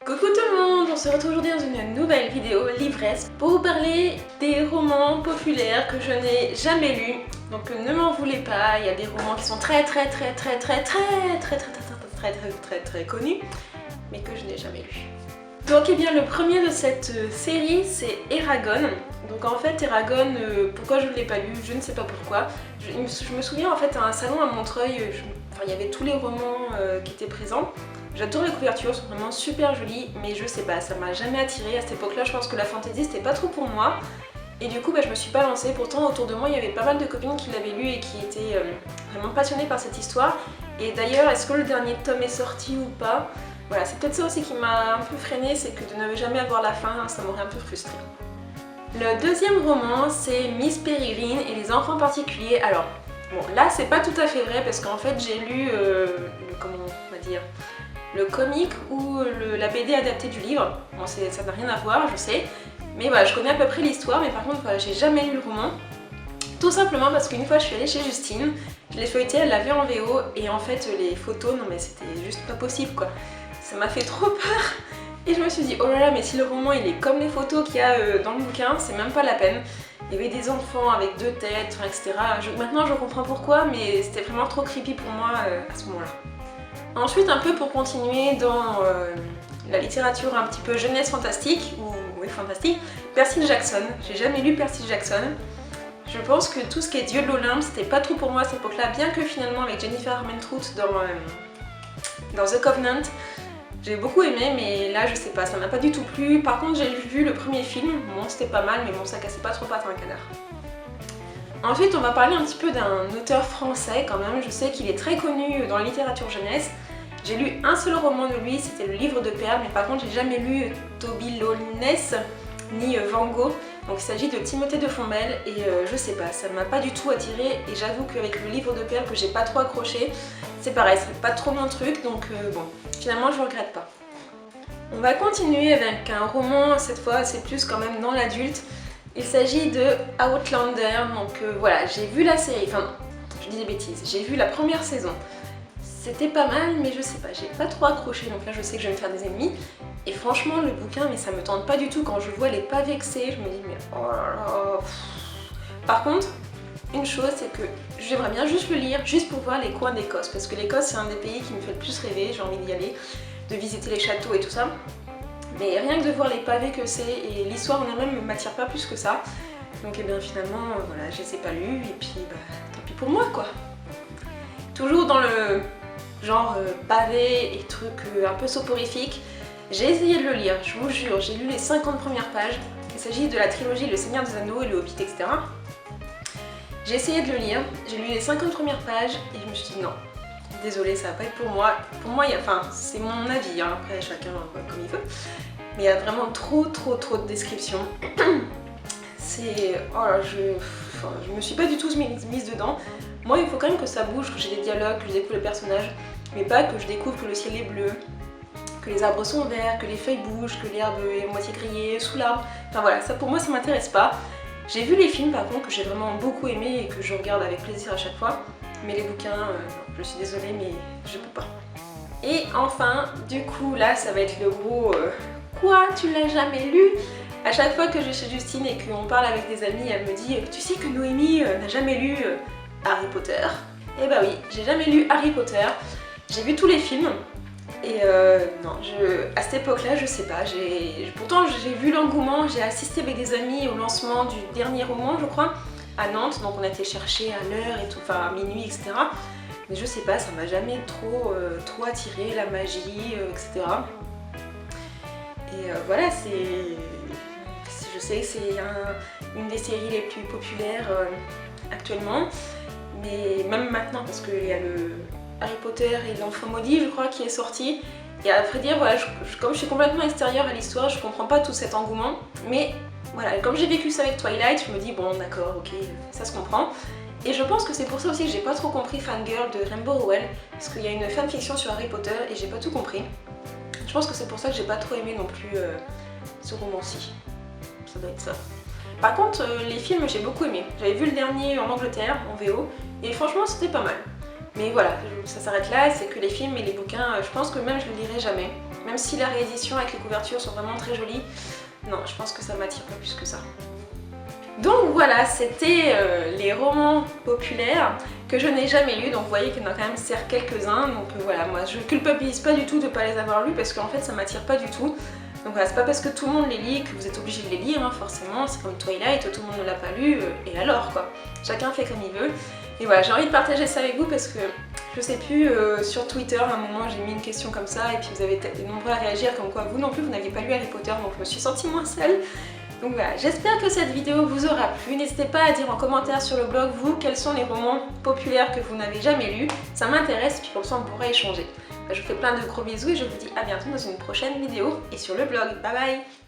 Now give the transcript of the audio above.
Coucou tout le monde, on se retrouve aujourd'hui dans une nouvelle vidéo livresse pour vous parler des romans populaires que je n'ai jamais lus. Donc ne m'en voulez pas, il y a des romans qui sont très connus, mais que je n'ai jamais lus. Donc eh bien le premier de cette série c'est Eragon. Donc en fait Eragon, pourquoi je ne l'ai pas lu, je ne sais pas pourquoi. Je me souviens en fait à un salon à Montreuil, il y avait tous les romans qui étaient présents. J'adore les couvertures, elles sont vraiment super jolies, mais je sais pas, ça m'a jamais attirée à cette époque-là. Je pense que la fantasy c'était pas trop pour moi. Et du coup je me suis pas lancée. Pourtant autour de moi il y avait pas mal de copines qui l'avaient lu et qui étaient vraiment passionnées par cette histoire. Et d'ailleurs, est-ce que le dernier tome est sorti ou pas? Voilà, c'est peut-être ça aussi qui m'a un peu freinée, c'est que de ne jamais avoir la fin, ça m'aurait un peu frustrée. Le deuxième roman c'est Miss Peregrine et les enfants particuliers. Alors, bon là c'est pas tout à fait vrai parce qu'en fait j'ai lu comment on va dire, le comic ou la BD adaptée du livre. Bon, ça n'a rien à voir, je sais. Mais voilà, je connais à peu près l'histoire, mais par contre, voilà, j'ai jamais lu le roman. Tout simplement parce qu'une fois, je suis allée chez Justine, je l'ai feuilleté, elle l'avait en VO, et en fait, les photos, non mais c'était juste pas possible, quoi. Ça m'a fait trop peur. Et je me suis dit, oh là là, mais si le roman, il est comme les photos qu'il y a dans le bouquin, c'est même pas la peine. Il y avait des enfants avec deux têtes, etc. Maintenant, je comprends pourquoi, mais c'était vraiment trop creepy pour moi à ce moment-là. Ensuite, un peu pour continuer dans la littérature un petit peu jeunesse fantastique, ou oui fantastique, Percy Jackson. J'ai jamais lu Percy Jackson. Je pense que tout ce qui est Dieu de l'Olympe, c'était pas trop pour moi à cette époque-là, bien que finalement avec Jennifer Armentrout dans The Covenant, j'ai beaucoup aimé, mais là je sais pas, ça m'a pas du tout plu. Par contre, j'ai vu le premier film, bon c'était pas mal, mais bon ça cassait pas trop pattes à un canard. Ensuite, on va parler un petit peu d'un auteur français quand même. Je sais qu'il est très connu dans la littérature jeunesse. J'ai lu un seul roman de lui, c'était le Livre de Perles, mais par contre j'ai jamais lu Toby Lowness ni Van Gogh. Donc il s'agit de Timothée de Fombelle et je sais pas, ça m'a pas du tout attirée et j'avoue qu'avec le Livre de Perles que j'ai pas trop accroché, c'est pareil, c'est pas trop mon truc, donc bon, finalement je regrette pas. On va continuer avec un roman, cette fois c'est plus quand même dans l'adulte. Il s'agit de Outlander, donc voilà, j'ai vu la série, enfin je dis des bêtises, j'ai vu la première saison. C'était pas mal, mais je sais pas, j'ai pas trop accroché, donc là je sais que je vais me faire des ennemis. Et franchement, le bouquin, mais ça me tente pas du tout. Quand je vois les pas vexés, je me dis mais oh là là. Par contre, une chose, c'est que j'aimerais bien juste le lire, juste pour voir les coins d'Écosse, parce que l'Écosse c'est un des pays qui me fait le plus rêver, j'ai envie d'y aller, de visiter les châteaux et tout ça. Mais rien que de voir les pavés que c'est, et l'histoire en elle-même ne m'attire pas plus que ça. Donc et bien finalement, voilà, je les ai pas lus, et puis bah, tant pis pour moi quoi. Toujours dans le genre pavé et trucs un peu soporifiques, j'ai essayé de le lire, je vous jure, j'ai lu les 50 premières pages. Il s'agit de la trilogie Le Seigneur des Anneaux et Le Hobbit, etc. J'ai essayé de le lire, j'ai lu les 50 premières pages et je me suis dit non, désolée, ça va pas être pour moi. Pour moi, enfin, c'est mon avis, hein, après chacun comme il veut. Mais il y a vraiment trop de descriptions. C'est... oh là, je me suis pas du tout mise dedans. Moi, il faut quand même que ça bouge, que j'ai des dialogues, que je découvre les personnages, mais pas que je découvre que le ciel est bleu, que les arbres sont verts, que les feuilles bougent, que l'herbe est moitié grillée sous l'arbre. Enfin voilà, ça pour moi ça m'intéresse pas. J'ai vu les films par contre que j'ai vraiment beaucoup aimé et que je regarde avec plaisir à chaque fois, mais les bouquins, non, je suis désolée mais je peux pas. Et enfin, du coup là ça va être le gros quoi, tu l'as jamais lu? À chaque fois que je vais chez Justine et qu'on parle avec des amis, elle me dit tu sais que Noémie n'a jamais lu Harry Potter. Et bah oui, j'ai jamais lu Harry Potter, j'ai vu tous les films et non, à cette époque-là, je sais pas, pourtant j'ai vu l'engouement, j'ai assisté avec des amis au lancement du dernier roman, je crois, à Nantes, donc on a été chercher à l'heure et tout, enfin à minuit, etc. Mais je sais pas, ça m'a jamais trop attiré, la magie, etc. Et voilà, je sais que c'est une des séries les plus populaires actuellement, mais même maintenant parce qu'il y a le Harry Potter et l'Enfant Maudit, je crois, qui est sorti. Et à vrai dire, voilà, comme je suis complètement extérieure à l'histoire, je comprends pas tout cet engouement. Mais voilà, comme j'ai vécu ça avec Twilight, je me dis bon d'accord, ok, ça se comprend. Et je pense que c'est pour ça aussi que j'ai pas trop compris Fangirl de Rainbow Rowell, parce qu'il y a une fanfiction sur Harry Potter et j'ai pas tout compris. Je pense que c'est pour ça que j'ai pas trop aimé non plus ce roman-ci. Ça doit être ça. Par contre, les films, j'ai beaucoup aimé. J'avais vu le dernier en Angleterre, en VO, et franchement, c'était pas mal. Mais voilà, ça s'arrête là, c'est que les films et les bouquins, je pense que même je ne lirai jamais. Même si la réédition avec les couvertures sont vraiment très jolies, non, je pense que ça m'attire pas plus que ça. Donc voilà, c'était les romans populaires que je n'ai jamais lus, donc vous voyez qu'il y en a quand même certes quelques-uns, donc voilà, moi je culpabilise pas du tout de ne pas les avoir lus parce qu'en fait ça m'attire pas du tout. Donc voilà, c'est pas parce que tout le monde les lit que vous êtes obligé de les lire, hein, forcément, c'est comme Twilight, tout le monde ne l'a pas lu, et alors quoi. Chacun fait comme il veut. Et voilà, j'ai envie de partager ça avec vous parce que, je sais plus, sur Twitter, à un moment j'ai mis une question comme ça, et puis vous avez été nombreux à réagir comme quoi vous non plus, vous n'aviez pas lu Harry Potter, donc je me suis sentie moins seule. Donc voilà, j'espère que cette vidéo vous aura plu. N'hésitez pas à dire en commentaire sur le blog, vous, quels sont les romans populaires que vous n'avez jamais lus. Ça m'intéresse, puis comme ça on pourra échanger. Je vous fais plein de gros bisous et je vous dis à bientôt dans une prochaine vidéo et sur le blog. Bye bye!